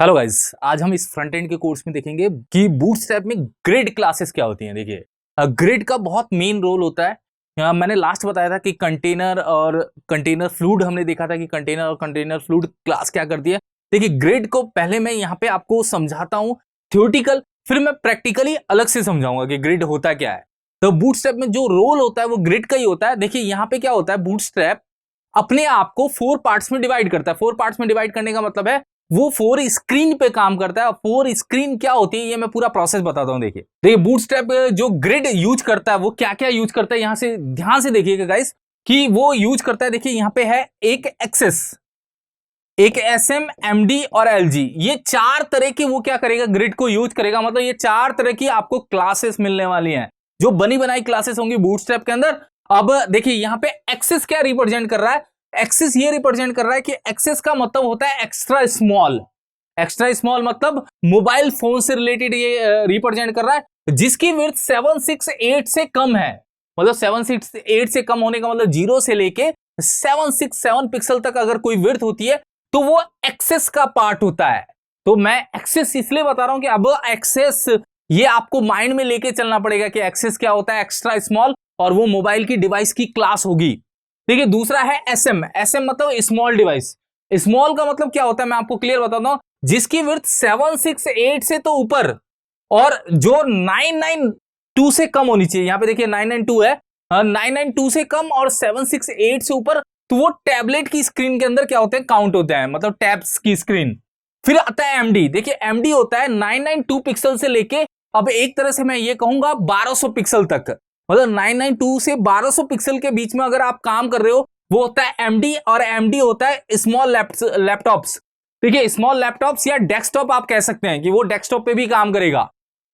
Hello guys, आज हम इस फ्रंट एंड के कोर्स में देखेंगे कि बूटस्ट्रैप में ग्रिड क्लासेस क्या होती हैं। देखिए, ग्रिड का बहुत मेन रोल होता है। मैंने लास्ट बताया था कि कंटेनर और कंटेनर फ्लूइड हमने देखा था कि कंटेनर और कंटेनर फ्लूइड क्लास क्या करती है। देखिए, ग्रिड को पहले मैं यहाँ पे आपको समझाता हूँ थ्योरेटिकल, फिर मैं प्रैक्टिकली अलग से समझाऊंगा कि ग्रिड होता क्या है। तो बूटस्ट्रैप में जो रोल होता है वो ग्रिड का ही होता है। देखिए, यहाँ पे क्या होता है, बूटस्ट्रैप अपने आप को 4 पार्ट्स में डिवाइड करता है। 4 पार्ट्स में डिवाइड करने का मतलब है वो 4 स्क्रीन पे काम करता है। 4 स्क्रीन क्या होती है ये मैं पूरा प्रोसेस बताता हूं। देखिए बूटस्ट्रैप जो ग्रिड यूज करता है वो क्या क्या यूज करता है, यहां से ध्यान से देखिएगा गाइस कि वो यूज करता है। देखिए यहां पे है एक एक्सेस, एक एसएम, एमडी और एलजी। ये 4 तरह के वो क्या करेगा, ग्रिड को यूज करेगा। मतलब ये 4 तरह की आपको क्लासेस मिलने वाली हैं, जो बनी बनाई क्लासेस होंगी बूटस्ट्रैप के अंदर। अब देखिए यहां पे एक्सेस क्या रिप्रेजेंट कर रहा है, एक्सेस ये रिप्रेजेंट कर रहा है कि एक्सेस का मतलब होता है एक्स्ट्रा स्मॉल। एक्स्ट्रा स्मॉल मतलब मोबाइल फोन से रिलेटेड ये रिप्रेजेंट कर रहा है, जिसकी विड्थ 768 से कम है। मतलब 768 से कम होने का मतलब 0 से लेके 767 पिक्सल तक अगर कोई विड्थ होती है तो वो एक्सेस का पार्ट होता है। तो मैं एक्सेस इसलिए बता रहा हूं कि अब एक्सेस ये आपको माइंड में लेके चलना पड़ेगा कि एक्सेस क्या होता है, एक्स्ट्रा स्मॉल, और वो मोबाइल की डिवाइस की क्लास होगी। देखिए दूसरा है एसएम। एसएम मतलब स्मॉल डिवाइस। स्मॉल का मतलब क्या होता है मैं आपको क्लियर बताता हूं, जिसकी विड्थ 768 से तो ऊपर और जो 992 से कम होनी चाहिए। यहां पे देखिए 992 है, 992 से कम और 768 से ऊपर, तो वो टैबलेट की स्क्रीन के अंदर क्या होते हैं, काउंट होते हैं, मतलब टैब्स की स्क्रीन। फिर आता है एमडी। देखिए एमडी होता है 992 पिक्सल से लेके, अब एक तरह से मैं ये कहूंगा 1200 पिक्सल तक। मतलब 992 से 1200 पिक्सल के बीच में अगर आप काम कर रहे हो वो होता है एमडी। और एमडी होता है स्मॉल लैपटॉप्स। देखिए स्मॉल लैपटॉप्स या डेस्कटॉप आप कह सकते हैं कि वो डेस्कटॉप पे भी काम करेगा।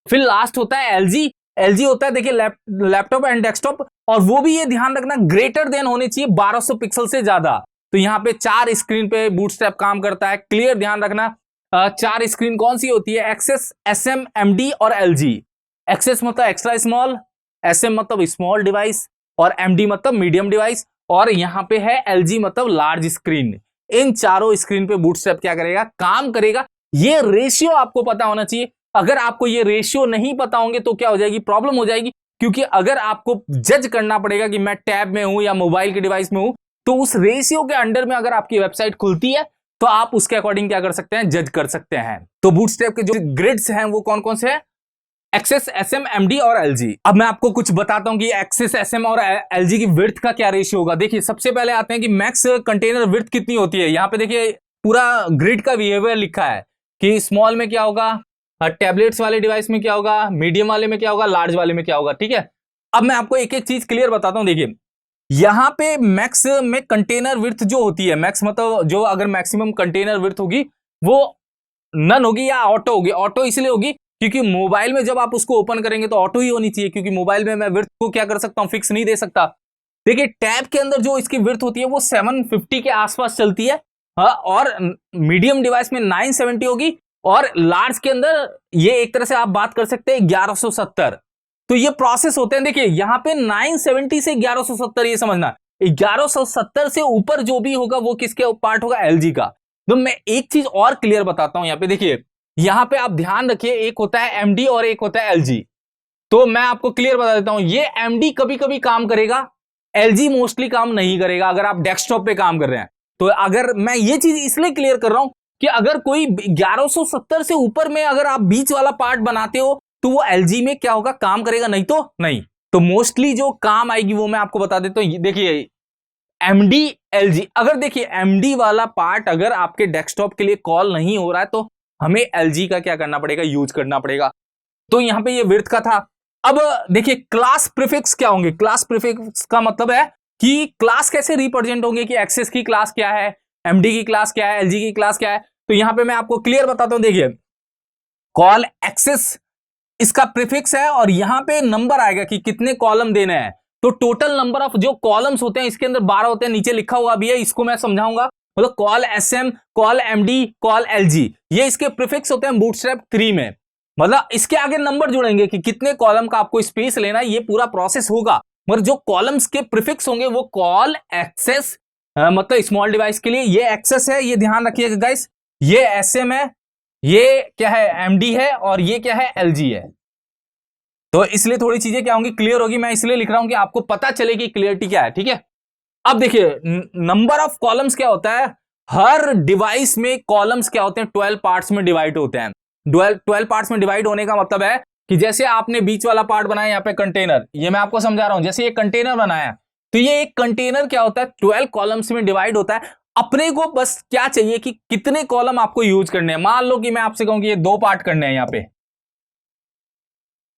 फिर लास्ट होता है एलजी। एलजी होता है देखिए लैपटॉप एंड डेस्कटॉप, और वो भी ये ध्यान रखना ग्रेटर देन होनी चाहिए 1200 पिक्सल से ज्यादा। तो यहां पे 4 स्क्रीन पे बूटस्ट्रैप काम करता है, क्लियर ध्यान रखना। 4 स्क्रीन कौन सी होती है, एक्सेस, एसएम, एमडी और एलजी। एक्सेस मतलब एक्स्ट्रा स्मॉल, एसएम मतलब स्मॉल डिवाइस, और एमडी मतलब मीडियम डिवाइस, और यहां पे है एलजी मतलब लार्ज स्क्रीन। इन चारों स्क्रीन पे बूटस्ट्रैप क्या करेगा, काम करेगा। ये रेशियो आपको पता होना चाहिए। अगर आपको ये रेशियो नहीं पता होंगे तो क्या हो जाएगी, प्रॉब्लम हो जाएगी। क्योंकि अगर आपको जज करना पड़ेगा कि मैं टैब में हूं या मोबाइल के डिवाइस में हूं, तो उस रेशियो के अंडर में अगर आपकी वेबसाइट खुलती है तो आप उसके अकॉर्डिंग क्या कर सकते हैं, जज कर सकते हैं। तो बूटस्ट्रैप के जो ग्रिड्स हैं वो कौन कौन से हैं, एक्सेस, एसएम, एमडी और एलजी। अब मैं आपको कुछ बताता हूं कि एक्सेस, एसएम और एलजी की विड्थ का क्या रेशियो होगा। देखिए सबसे पहले आते हैं कि मैक्स कंटेनर विड्थ कितनी होती है। यहां पे देखिए पूरा ग्रिड का बिहेवियर लिखा है कि स्मॉल में क्या होगा, टैबलेट्स वाले डिवाइस में क्या होगा, मीडियम वाले में क्या होगा, लार्ज वाले में क्या होगा। ठीक है, अब मैं आपको एक एक चीज क्लियर बताता हूं। देखिए यहां पे मैक्स में कंटेनर विड्थ जो होती है, मैक्स मतलब जो अगर मैक्सिमम कंटेनर विड्थ होगी वो नन होगी या ऑटो होगी। ऑटो इसलिए होगी क्योंकि मोबाइल में जब आप उसको ओपन करेंगे तो ऑटो ही होनी चाहिए, क्योंकि मोबाइल में मैं विड्थ को क्या कर सकता हूं, फिक्स नहीं दे सकता। देखिए टैब के अंदर जो इसकी विड्थ होती है वो 750 के आसपास चलती है, और मीडियम डिवाइस में 970 होगी, और लार्ज के अंदर ये एक तरह से आप बात कर सकते हैं 1170। तो ये प्रोसेस होते हैं। देखिए यहां पे 970 से 1170, ये समझना 1170 से ऊपर जो भी होगा वो किसके पार्ट होगा, एलजी का। तो मैं एक चीज और क्लियर बताता हूं। यहां पे देखिए, यहां पे आप ध्यान रखिए, एक होता है एमडी और एक होता है एलजी। तो मैं आपको क्लियर बता देता हूं, ये एमडी कभी कभी काम करेगा, एलजी मोस्टली काम नहीं करेगा अगर आप डेस्कटॉप पे काम कर रहे हैं। तो अगर मैं ये चीज इसलिए क्लियर कर रहा हूं कि अगर कोई 1170 से ऊपर में अगर आप बीच वाला पार्ट बनाते हो तो वो एलजी में क्या होगा, काम करेगा, नहीं तो नहीं। तो मोस्टली जो काम आएगी वो मैं आपको बता देता हूं। देखिए एमडी, एलजी, अगर देखिए एमडी वाला पार्ट अगर आपके डेस्कटॉप के लिए कॉल नहीं हो रहा है तो हमें एलजी का क्या करना पड़ेगा, यूज करना पड़ेगा। तो यहां पे ये विड्थ का था। अब देखिए क्लास प्रीफिक्स क्या होंगे। क्लास प्रीफिक्स का मतलब है कि क्लास कैसे रिप्रेजेंट होंगे, कि एक्सेस की क्लास क्या है, एमडी की क्लास क्या है, एलजी की क्लास क्या है। तो यहां पे मैं आपको क्लियर बताता हूं। देखिए कॉल एक्सेस इसका प्रीफिक्स है, और यहां पे नंबर आएगा कि कितने कॉलम देने हैं। तो टोटल नंबर ऑफ जो कॉलम्स होते हैं इसके अंदर 12 होते हैं, नीचे लिखा हुआ भी है, इसको मैं समझाऊंगा। मतलब call SM, call MD, call LG, ये इसके प्रीफिक्स होते हैं बूटस्ट्रैप 3 में। मतलब इसके आगे नंबर जुड़ेंगे कि कितने कॉलम का आपको स्पेस लेना है, ये पूरा प्रोसेस होगा। मगर जो कॉलम्स के प्रीफिक्स होंगे वो कॉल एक्सेस, मतलब स्मॉल डिवाइस के लिए ये एक्सेस है, ये ध्यान रखिएगा गाइस। ये एसएम है, ये क्या है, एमडी है, और ये क्या है, एलजी है। तो इसलिए थोड़ी चीजें क्या होंगी, क्लियर होगी। मैं इसलिए लिख रहा हूं कि आपको पता चले कि क्लियरिटी क्या है, ठीक है। अब देखिए नंबर ऑफ कॉलम्स क्या होता है, हर डिवाइस में कॉलम्स क्या होते हैं, 12 पार्ट्स में डिवाइड होते हैं। 12 पार्ट्स में डिवाइड होने का मतलब है कि जैसे आपने बीच वाला पार्ट बनाया यहाँ पे कंटेनर, ये मैं आपको समझा रहा हूं, जैसे ये कंटेनर बनाया, तो ये एक कंटेनर क्या होता है, 12 कॉलम्स में डिवाइड होता है। अपने को बस क्या चाहिए कि कितने कॉलम आपको यूज करने हैं। मान लो कि मैं आपसे कहूं कि ये 2 पार्ट करने हैं यहाँ पे।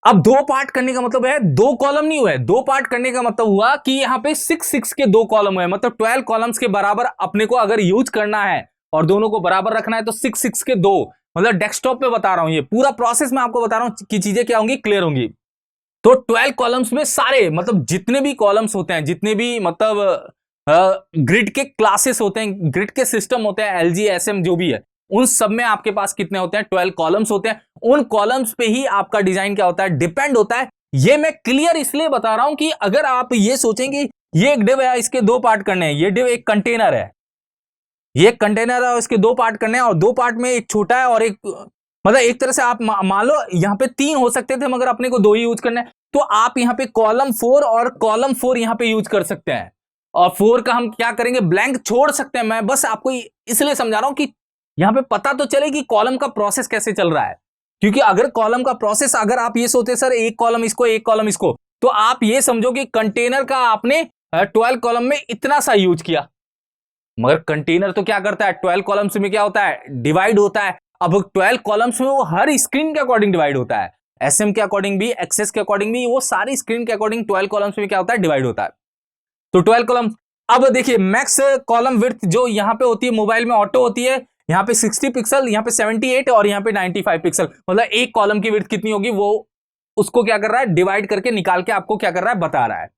अब 2 पार्ट करने का मतलब है 2 कॉलम नहीं हुए, 2 पार्ट करने का मतलब हुआ कि यहां पे 6 के 2 कॉलम हुए, मतलब 12 कॉलम्स के बराबर अपने को अगर यूज करना है और दोनों को बराबर रखना है तो 6 के 2, मतलब डेस्कटॉप पे बता रहा हूं, ये पूरा प्रोसेस मैं आपको बता रहा हूं कि चीजें क्या होंगी, क्लियर होंगी। तो 12 कॉलम्स में सारे, मतलब जितने भी कॉलम्स होते हैं, जितने भी मतलब ग्रिड के क्लासेस होते हैं, ग्रिड के सिस्टम होते हैं, एलजी एसएम जो भी है, उन सब में आपके पास कितने होते हैं, 12 कॉलम्स होते हैं। उन कॉलम्स पे ही आपका डिजाइन क्या होता है, डिपेंड होता है। ये मैं क्लियर इसलिए बता रहा हूं कि अगर आप ये सोचेंगे ये एक डिव है, इसके 2 पार्ट करने हैं, ये डिव एक कंटेनर है, ये एक कंटेनर है और इसके 2 पार्ट करने हैं, और 2 पार्ट में एक छोटा है और एक, मतलब एक तरह से आप मान लो यहां पे 3 हो सकते थे मगर अपने को 2 ही यूज करना है, तो आप यहां पे कॉलम 4 और कॉलम 4 यहां पे यूज कर सकते हैं। और 4 का हम क्या करेंगे, ब्लैंक छोड़ सकते हैं। मैं बस आपको इसलिए समझा रहा हूं कि यहां पे पता तो चले कि कॉलम का प्रोसेस कैसे चल रहा है। क्योंकि अगर कॉलम का प्रोसेस, अगर आप ये सोचते सर एक कॉलम इसको एक कॉलम इसको, तो आप ये समझो कि कंटेनर का आपने 12 कॉलम में इतना सा यूज किया, मगर कंटेनर तो क्या करता है, 12 कॉलम्स में क्या होता है, डिवाइड होता है। अब 12 कॉलम्स में वो हर स्क्रीन के अकॉर्डिंग डिवाइड होता है, एसएम के अकॉर्डिंग भी, एक्सेस के अकॉर्डिंग भी, वो सारी स्क्रीन के अकॉर्डिंग 12 कॉलम्स में क्या होता है, डिवाइड होता है। तो 12 कॉलम, अब देखिए मैक्स कॉलम विड्थ जो यहां पे होती है मोबाइल में ऑटो होती है, यहां पे 60 पिक्सल, यहां पे 78 और यहां पे 95 पिक्सल, मतलब एक कॉलम की विड्थ कितनी होगी, वो उसको क्या कर रहा है, डिवाइड करके निकाल के आपको क्या कर रहा है, बता रहा है।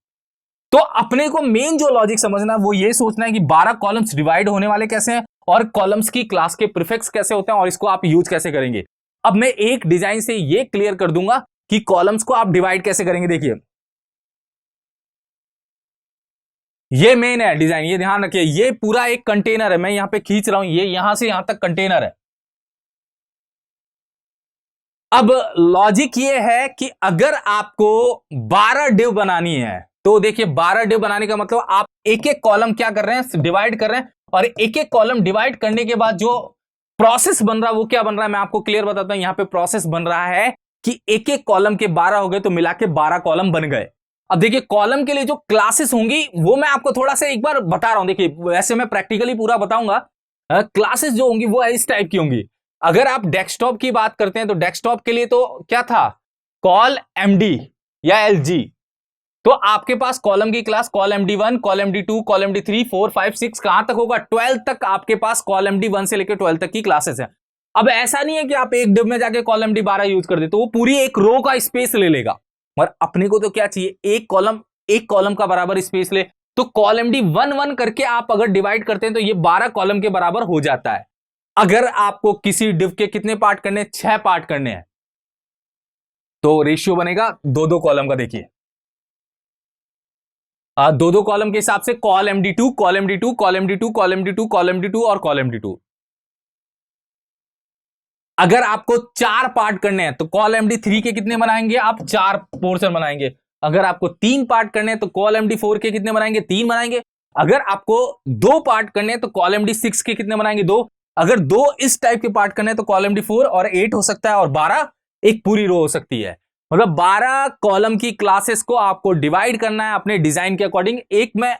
तो अपने को मेन जो लॉजिक समझना है वो ये सोचना है कि 12 कॉलम्स डिवाइड होने वाले कैसे हैं और कॉलम्स की क्लास के प्रीफिक्स कैसे होते हैं और इसको आप यूज कैसे करेंगे। अब मैं एक डिजाइन से ये क्लियर कर दूंगा कि कॉलम्स को आप डिवाइड कैसे करेंगे। देखिए ये मेन है डिजाइन, ये ध्यान रखिए, ये पूरा एक कंटेनर है, मैं यहां पे खींच रहा हूं, ये यहां से यहां तक कंटेनर है। अब लॉजिक ये है कि अगर आपको 12 डिव बनानी है तो देखिए 12 डिव बनाने का मतलब आप एक एक कॉलम क्या कर रहे हैं, डिवाइड कर रहे हैं, और एक एक कॉलम डिवाइड करने के बाद जो प्रोसेस बन रहा है वो क्या बन रहा है, मैं आपको क्लियर बताता हूं। यहां पे प्रोसेस बन रहा है कि एक एक कॉलम के 12 हो गए तो मिला के 12 कॉलम बन गए। अब देखिए कॉलम के लिए जो क्लासेस होंगी वो मैं आपको थोड़ा सा एक बार बता रहा हूं। देखिए वैसे मैं प्रैक्टिकली पूरा बताऊंगा, क्लासेस जो होंगी वो इस टाइप की होंगी। अगर आप डेस्कटॉप की बात करते हैं तो डेस्कटॉप के लिए तो क्या था, कॉल एमडी या एलजी। तो आपके पास कॉलम की class call MD 1, call MD 2, call MD 3, 4, 5, 6 कहां तक होगा, 12 तक आपके पास कॉल एमडी 1 से लेकर 12 तक की क्लासेस है। अब ऐसा नहीं है कि आप एक डिव में जाके कॉल एमडी 12 यूज कर दे तो वो पूरी एक रो का स्पेस ले लेगा, मगर अपने को तो क्या चाहिए, एक कॉलम का बराबर स्पेस ले। तो कॉल एमडी 1 करके आप अगर डिवाइड करते हैं तो ये 12 कॉलम के बराबर हो जाता है। अगर आपको किसी डिव के कितने पार्ट करने, 6 पार्ट करने हैं, तो रेशियो बनेगा 2-2 कॉलम का। देखिए 2-2 कॉलम के हिसाब से call MD 2, call MD 2, call MD 2, call MD 2, call MD 2 और कॉल एमडी 2। अगर आपको 4 पार्ट करने हैं तो कॉल एमडी 3 के कितने बनाएंगे आप, 4 पोर्शन बनाएंगे। अगर आपको 3 पार्ट करने हैं तो कॉल एमडी 4 के कितने बनाएंगे, 3 बनाएंगे। अगर आपको 2 पार्ट करने हैं तो कॉल एमडी 6 के कितने बनाएंगे, 2। अगर 2 इस टाइप के पार्ट करने हैं तो कॉल एमडी 4 और 8 हो सकता है, और 12 एक पूरी रो हो सकती है। मतलब 12 कॉलम की क्लासेस को आपको डिवाइड करना है अपने डिजाइन के अकॉर्डिंग। एक मैं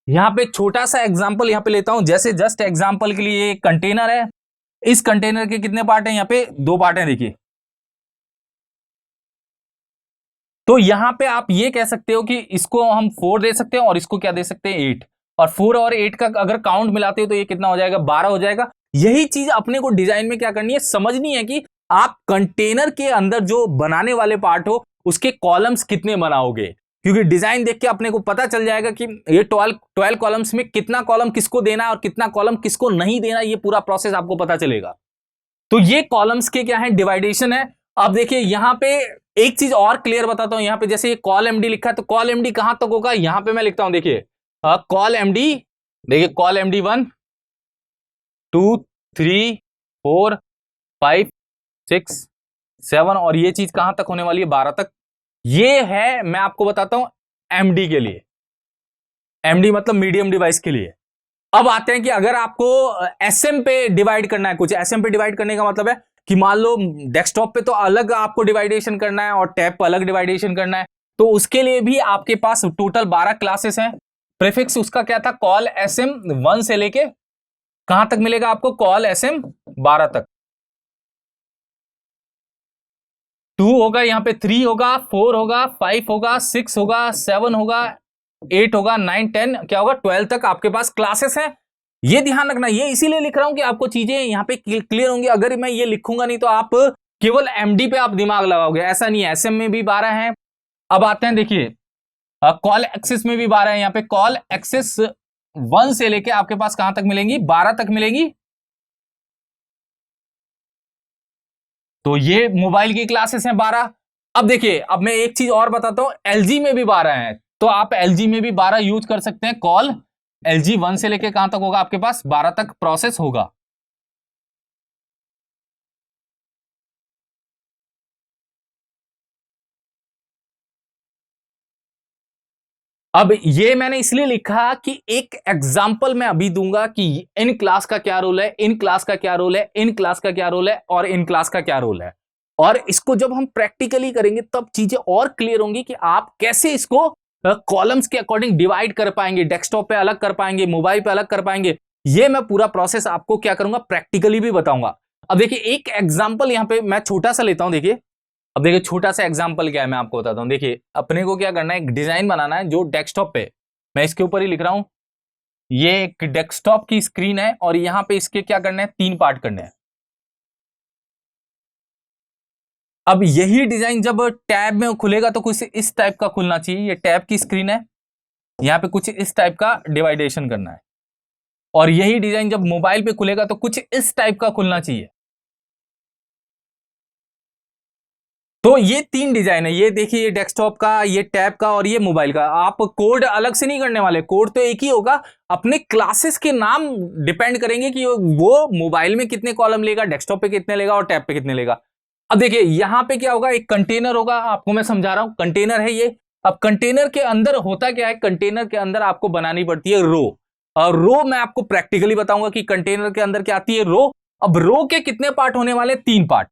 यहां पे छोटा सा एग्जांपल यहां पे लेता हूं, जैसे जस्ट एग्जांपल के लिए एक कंटेनर है, इस कंटेनर के कितने पार्ट हैं, यहां पे 2 पार्ट हैं। देखिए तो यहां पे आप ये कह सकते हो कि इसको हम 4 दे सकते हैं और इसको क्या दे सकते हैं, 8, और 4 और 8 का अगर काउंट मिलाते हो तो ये कितना हो जाएगा, 12 हो जाएगा। यही चीज अपने को डिजाइन में क्या करनी है, समझनी है कि आप कंटेनर के अंदर जो बनाने वाले पार्ट हो उसके कॉलम्स कितने बनाओगे, क्योंकि डिजाइन देख के अपने को पता चल जाएगा कि ये 12 कॉलम्स में कितना कॉलम किसको देना है और कितना कॉलम किसको नहीं देना, ये पूरा प्रोसेस आपको पता चलेगा। तो ये कॉलम्स के क्या है, डिवाइडेशन है। अब देखिए यहां पे एक चीज और क्लियर बताता हूं, यहां पे जैसे ये कॉल एमडी लिखा है तो कॉल एमडी कहां तक होगा, यहां पे मैं लिखता हूं। देखिए कॉल एमडी, देखिए कॉल एमडी 1, 2, 3, 4, 5 6 7 और ये चीज कहां तक होने वाली है 12 तक। ये है मैं आपको बताता हूं एमडी के लिए, एमडी मतलब मीडियम डिवाइस के लिए। अब आते हैं कि अगर आपको एसएम पे डिवाइड करना है, कुछ एसएम पे डिवाइड करने का मतलब है कि मान लो डेस्कटॉप पे तो अलग आपको डिवाइडेशन करना है और टैब पे अलग डिवाइडेशन करना है, तो उसके लिए भी आपके पास टोटल 12 क्लासेस हैं। प्रीफिक्स उसका क्या था, कॉल एसएम 1 से लेके कहां तक मिलेगा आपको, कॉल एसएम 12 तक। 2 होगा, यहां पे 3 होगा, 4 होगा, 5 होगा, 6 होगा, 7 होगा, 8 होगा, 9 10 क्या होगा 12 तक आपके पास क्लासेस हैं। ये ध्यान रखना, ये इसीलिए लिख रहा हूं कि आपको चीजें यहां पे क्लियर होंगी। अगर मैं ये लिखूंगा नहीं तो आप केवल एमडी पे आप दिमाग लगाओगे, ऐसा नहीं है। एसएम में भी 12 है। अब आते हैं देखिए कॉल एक्सेस में भी 12 है। यहां पे कॉल एक्सेस 1 से लेके आपके पास कहां तक मिलेंगी, 12 तक मिलेंगी। तो ये मोबाइल की क्लासेस हैं 12। अब देखिए, अब मैं एक चीज और बताता हूं, एलजी में भी 12 है, तो आप एलजी में भी 12 यूज कर सकते हैं। कॉल एलजी 1 से लेके कहां तक होगा आपके पास, 12 तक प्रोसेस होगा। अब ये मैंने इसलिए लिखा कि एक एग्जांपल मैं अभी दूंगा कि इन क्लास का क्या रोल है, इन क्लास का क्या रोल है, इन क्लास का क्या रोल है और इन क्लास का क्या रोल है। और इसको जब हम प्रैक्टिकली करेंगे तब चीजें और क्लियर होंगी कि आप कैसे इसको कॉलम्स के अकॉर्डिंग डिवाइड कर पाएंगे, डेस्कटॉप पे अलग कर पाएंगे, मोबाइल पे अलग कर पाएंगे। ये मैं पूरा प्रोसेस आपको क्या करूंगा, प्रैक्टिकली भी बताऊंगा। अब देखिए एक एग्जाम्पल यहां पे मैं छोटा सा लेता हूं। देखिए अब देखिए छोटा सा एग्जांपल क्या है मैं आपको बताता हूं। देखिए अपने को क्या करना है, एक डिजाइन बनाना है जो डेस्कटॉप पे, मैं इसके ऊपर ही लिख रहा हूं, ये एक डेस्कटॉप की स्क्रीन है और यहां पे इसके क्या करना है, 3 पार्ट करने हैं। अब यही डिजाइन जब टैब में खुलेगा तो कुछ इस टाइप का खुलना चाहिए। ये टैब की स्क्रीन है, यहां पे कुछ इस टाइप का डिवाइडेशन करना है। और यही डिजाइन जब मोबाइल पे खुलेगा तो कुछ इस टाइप का खुलना चाहिए। तो ये 3 डिजाइन है, ये देखिए, ये डेस्कटॉप का, ये टैब का और ये मोबाइल का। आप कोड अलग से नहीं करने वाले, कोड तो एक ही होगा। अपने क्लासेस के नाम डिपेंड करेंगे कि वो मोबाइल में कितने कॉलम लेगा, डेस्कटॉप पे कितने लेगा और टैब पे कितने लेगा। अब देखिए यहां पे क्या होगा, एक कंटेनर होगा, आपको मैं समझा रहा हूं, कंटेनर है ये। अब कंटेनर के अंदर होता क्या है, कंटेनर के अंदर आपको बनानी पड़ती है रो। और रो मैं आपको प्रैक्टिकली बताऊंगा कि कंटेनर के अंदर क्या आती है, रो। अब रो के कितने पार्ट होने वाले, 3 पार्ट।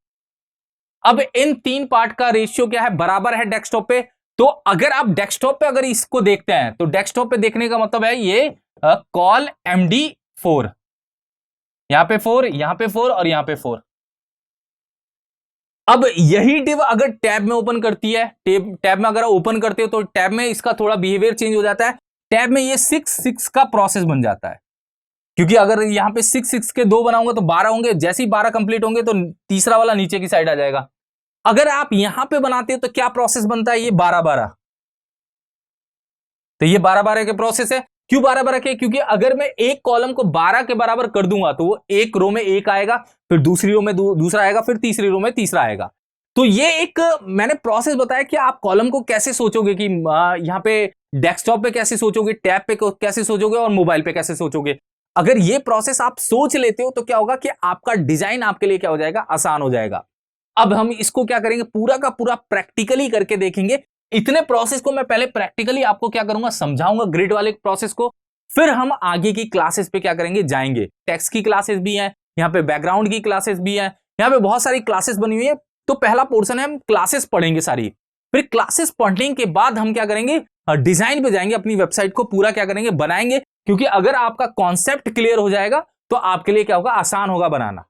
अब इन 3 पार्ट का रेशियो क्या है, बराबर है डेस्कटॉप पे। तो अगर आप डेस्कटॉप पे अगर इसको देखते हैं तो डेस्कटॉप पे देखने का मतलब है ये कॉल एमडी 4, यहां पे 4, यहां पे 4 और यहां पे 4। अब यही डिव अगर टैब में ओपन करती है, टैब में अगर ओपन करते हो तो टैब में इसका थोड़ा बिहेवियर चेंज हो जाता है। टैब में ये 6 का प्रोसेस बन जाता है, क्योंकि अगर यहां पे 6 के 2 बनाऊंगा तो 12 होंगे। जैसे ही 12 कंप्लीट होंगे तो तीसरा वाला नीचे की साइड आ जाएगा। अगर आप यहां पे बनाते हो तो क्या प्रोसेस बनता है, ये 12-12। तो ये 12-12 के प्रोसेस है। क्यों 12-12 के, क्योंकि अगर मैं एक कॉलम को 12 के बराबर कर दूंगा तो वो एक रो में एक आएगा, फिर दूसरी रो में दूसरा आएगा, फिर तीसरी रो में तीसरा आएगा। तो ये एक मैंने प्रोसेस बताया कि आप कॉलम को कैसे सोचोगे, कि यहां पे डेस्कटॉप पे कैसे सोचोगे, टैब पे कैसे सोचोगे और मोबाइल पे कैसे सोचोगे। अगर ये प्रोसेस आप सोच लेते हो तो क्या होगा कि आपका डिजाइन आपके लिए क्या हो जाएगा, आसान हो जाएगा। अब हम इसको क्या करेंगे, पूरा का पूरा प्रैक्टिकली करके देखेंगे। इतने प्रोसेस को मैं पहले प्रैक्टिकली आपको क्या करूंगा, समझाऊंगा ग्रिड वाले प्रोसेस को। फिर हम आगे की क्लासेस पे क्या करेंगे, जाएंगे। टेक्स्ट की क्लासेस भी हैं, यहाँ पे बैकग्राउंड की क्लासेस भी हैं, यहाँ पे बहुत सारी क्लासेस बनी हुई है। तो पहला पोर्शन है, हम क्लासेस पढ़ेंगे सारी। फिर क्लासेस पढ़ने के बाद हम क्या करेंगे, डिजाइन पे जाएंगे, अपनी वेबसाइट को पूरा क्या करेंगे, बनाएंगे। क्योंकि अगर आपका कॉन्सेप्ट क्लियर हो जाएगा तो आपके लिए क्या होगा, आसान होगा बनाना।